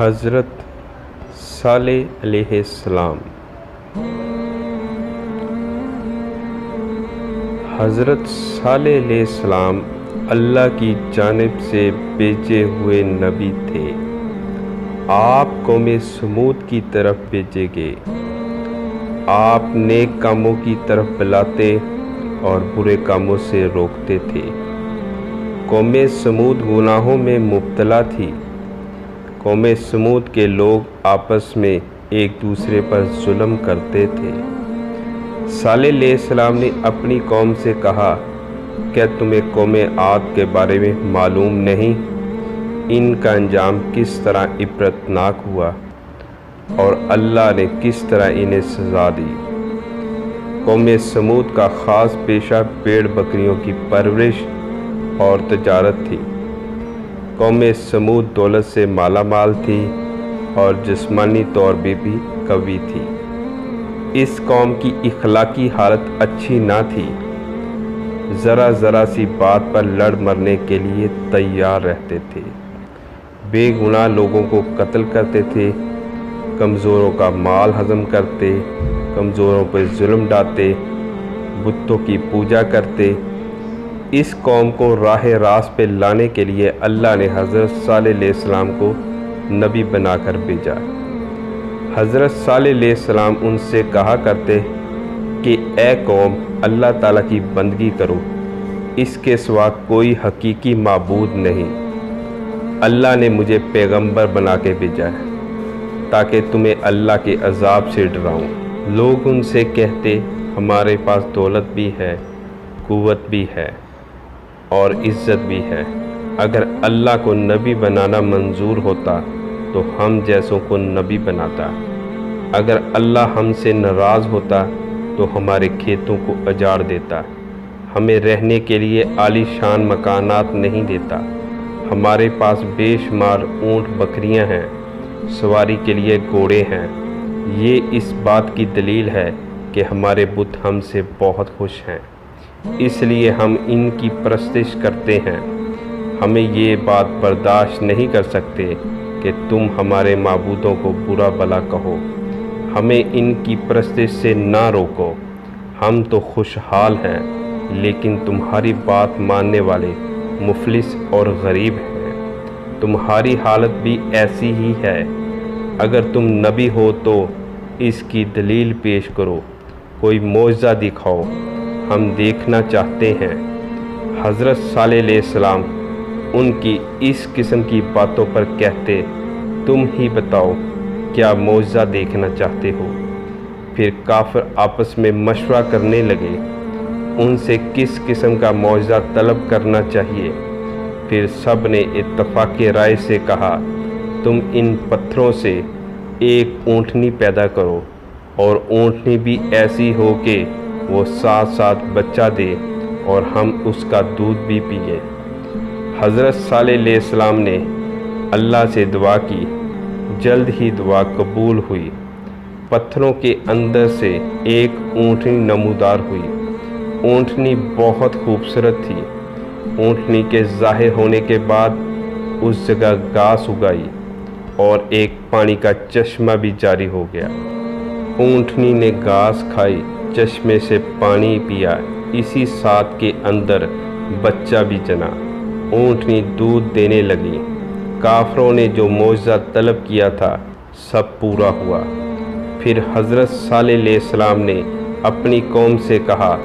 حضرت صالح علیہ السلام۔ حضرت صالح علیہ السلام اللہ کی جانب سے بھیجے ہوئے نبی تھے۔ آپ قوم سمود کی طرف بھیجے گئے۔ آپ نیک کاموں کی طرف بلاتے اور برے کاموں سے روکتے تھے۔ قوم سمود گناہوں میں مبتلا تھی۔ قوم سمود کے لوگ آپس میں ایک دوسرے پر ظلم کرتے تھے۔ صالح علیہ السلام نے اپنی قوم سے کہا، کیا تمہیں قوم عاد کے بارے میں معلوم نہیں؟ ان کا انجام کس طرح عبرتناک ہوا اور اللہ نے کس طرح انہیں سزا دی۔ قوم سمود کا خاص پیشہ بھیڑ بکریوں کی پرورش اور تجارت تھی۔ قوم سمود دولت سے مالا مال تھی اور جسمانی طور پہ بھی قوی تھی۔ اس قوم کی اخلاقی حالت اچھی نہ تھی۔ ذرا سی بات پر لڑ مرنے کے لیے تیار رہتے تھے۔ بے گناہ لوگوں کو قتل کرتے تھے، کمزوروں کا مال ہضم کرتے، کمزوروں پہ ظلم ڈالتے، بتوں کی پوجا کرتے۔ اس قوم کو راہ راست پہ لانے کے لیے اللہ نے حضرت صالح علیہ السلام کو نبی بنا کر بھیجا۔ حضرت صالح علیہ السلام ان سے کہا کرتے کہ اے قوم، اللہ تعالیٰ کی بندگی کرو، اس کے سوا کوئی حقیقی معبود نہیں۔ اللہ نے مجھے پیغمبر بنا کے بھیجا ہے تاکہ تمہیں اللہ کے عذاب سے ڈراؤں۔ لوگ ان سے کہتے، ہمارے پاس دولت بھی ہے، قوت بھی ہے اور عزت بھی ہے۔ اگر اللہ کو نبی بنانا منظور ہوتا تو ہم جیسوں کو نبی بناتا۔ اگر اللہ ہم سے ناراض ہوتا تو ہمارے کھیتوں کو اجاڑ دیتا، ہمیں رہنے کے لیے عالی شان مکانات نہیں دیتا۔ ہمارے پاس بے شمار اونٹ بکریاں ہیں، سواری کے لیے گھوڑے ہیں۔ یہ اس بات کی دلیل ہے کہ ہمارے بت ہم سے بہت خوش ہیں، اس لیے ہم ان کی پرستش کرتے ہیں۔ ہمیں یہ بات برداشت نہیں کر سکتے کہ تم ہمارے معبودوں کو برا بھلا کہو۔ ہمیں ان کی پرستش سے نہ روکو۔ ہم تو خوشحال ہیں، لیکن تمہاری بات ماننے والے مفلس اور غریب ہیں۔ تمہاری حالت بھی ایسی ہی ہے۔ اگر تم نبی ہو تو اس کی دلیل پیش کرو، کوئی معجزہ دکھاؤ، ہم دیکھنا چاہتے ہیں۔ حضرت صالح علیہ السلام ان کی اس قسم کی باتوں پر کہتے، تم ہی بتاؤ کیا معجزہ دیکھنا چاہتے ہو؟ پھر کافر آپس میں مشورہ کرنے لگے، ان سے کس قسم کا معجزہ طلب کرنا چاہیے۔ پھر سب نے اتفاق رائے سے کہا، تم ان پتھروں سے ایک اونٹنی پیدا کرو، اور اونٹنی بھی ایسی ہو کہ وہ ساتھ بچہ دے اور ہم اس کا دودھ بھی پئیں۔ حضرت صالح علیہ السلام نے اللہ سے دعا کی، جلد ہی دعا قبول ہوئی۔ پتھروں کے اندر سے ایک اونٹنی نمودار ہوئی۔ اونٹنی بہت خوبصورت تھی۔ اونٹنی کے ظاہر ہونے کے بعد اس جگہ گھاس اگائی اور ایک پانی کا چشمہ بھی جاری ہو گیا۔ اونٹنی نے گھاس کھائی، چشمے سے پانی پیا، اسی ساتھ کے اندر بچہ بھی جنا۔ اونٹنی دودھ دینے لگی۔ کافروں نے جو معجزہ طلب کیا تھا سب پورا ہوا۔ پھر حضرت صالح علیہ السلام نے اپنی قوم سے کہا،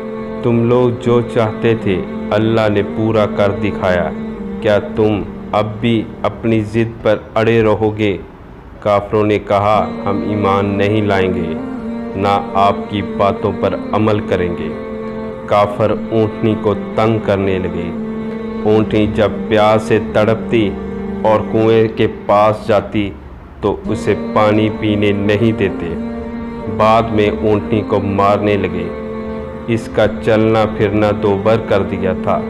تم لوگ جو چاہتے تھے اللہ نے پورا کر دکھایا، کیا تم اب بھی اپنی ضد پر اڑے رہو گے؟ کافروں نے کہا، ہم ایمان نہیں لائیں گے، نہ آپ کی باتوں پر عمل کریں گے۔ کافر اونٹنی کو تنگ کرنے لگے۔ اونٹنی جب پیاس سے تڑپتی اور کنویں کے پاس جاتی تو اسے پانی پینے نہیں دیتے۔ بعد میں اونٹنی کو مارنے لگے۔ اس کا چلنا پھرنا دوبر کر دیا تھا۔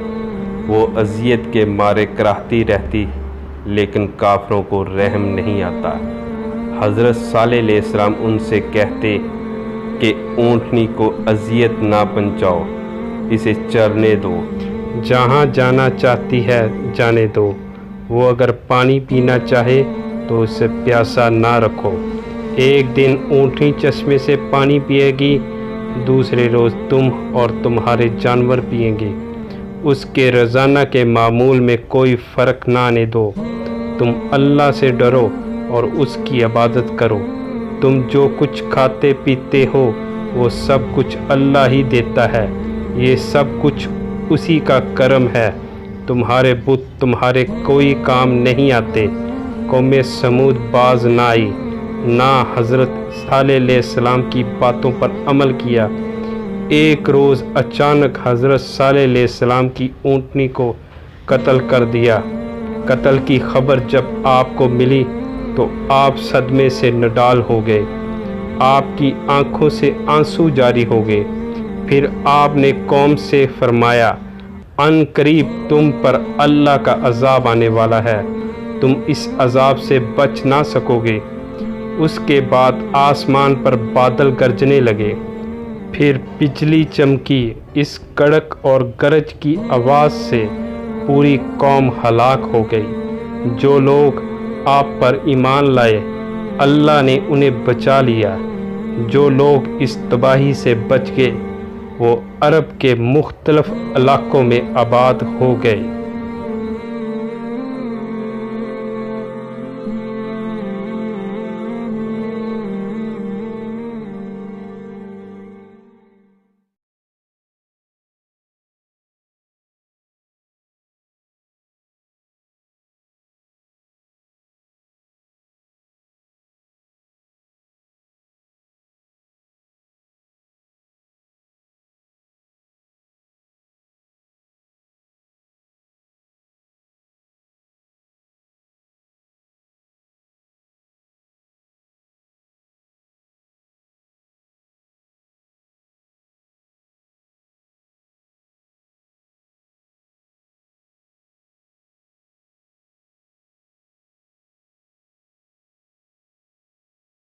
وہ اذیت کے مارے کراہتی رہتی، لیکن کافروں کو رحم نہیں آتا۔ حضرت صالح علیہ السلام ان سے کہتے کہ اونٹنی کو اذیت نہ پہنچاؤ، اسے چرنے دو، جہاں جانا چاہتی ہے جانے دو۔ وہ اگر پانی پینا چاہے تو اسے پیاسا نہ رکھو۔ ایک دن اونٹنی چشمے سے پانی پیے گی، دوسرے روز تم اور تمہارے جانور پئیں گے۔ اس کے روزانہ کے معمول میں کوئی فرق نہ آنے دو۔ تم اللہ سے ڈرو اور اس کی عبادت کرو۔ تم جو کچھ کھاتے پیتے ہو وہ سب کچھ اللہ ہی دیتا ہے، یہ سب کچھ اسی کا کرم ہے۔ تمہارے بت تمہارے کوئی کام نہیں آتے۔ قوم سمود باز نہ آئی، نہ حضرت صالح علیہ السلام کی باتوں پر عمل کیا۔ ایک روز اچانک حضرت صالح علیہ السلام کی اونٹنی کو قتل کر دیا۔ قتل کی خبر جب آپ کو ملی تو آپ صدمے سے نڈال ہو گئے، آپ کی آنکھوں سے آنسو جاری ہو گئے۔ پھر آپ نے قوم سے فرمایا، ان قریب تم پر اللہ کا عذاب آنے والا ہے، تم اس عذاب سے بچ نہ سکو گے۔ اس کے بعد آسمان پر بادل گرجنے لگے، پھر بجلی چمکی۔ اس کڑک اور گرج کی آواز سے پوری قوم ہلاک ہو گئی۔ جو لوگ آپ پر ایمان لائے اللہ نے انہیں بچا لیا۔ جو لوگ اس تباہی سے بچ گئے وہ عرب کے مختلف علاقوں میں آباد ہو گئے۔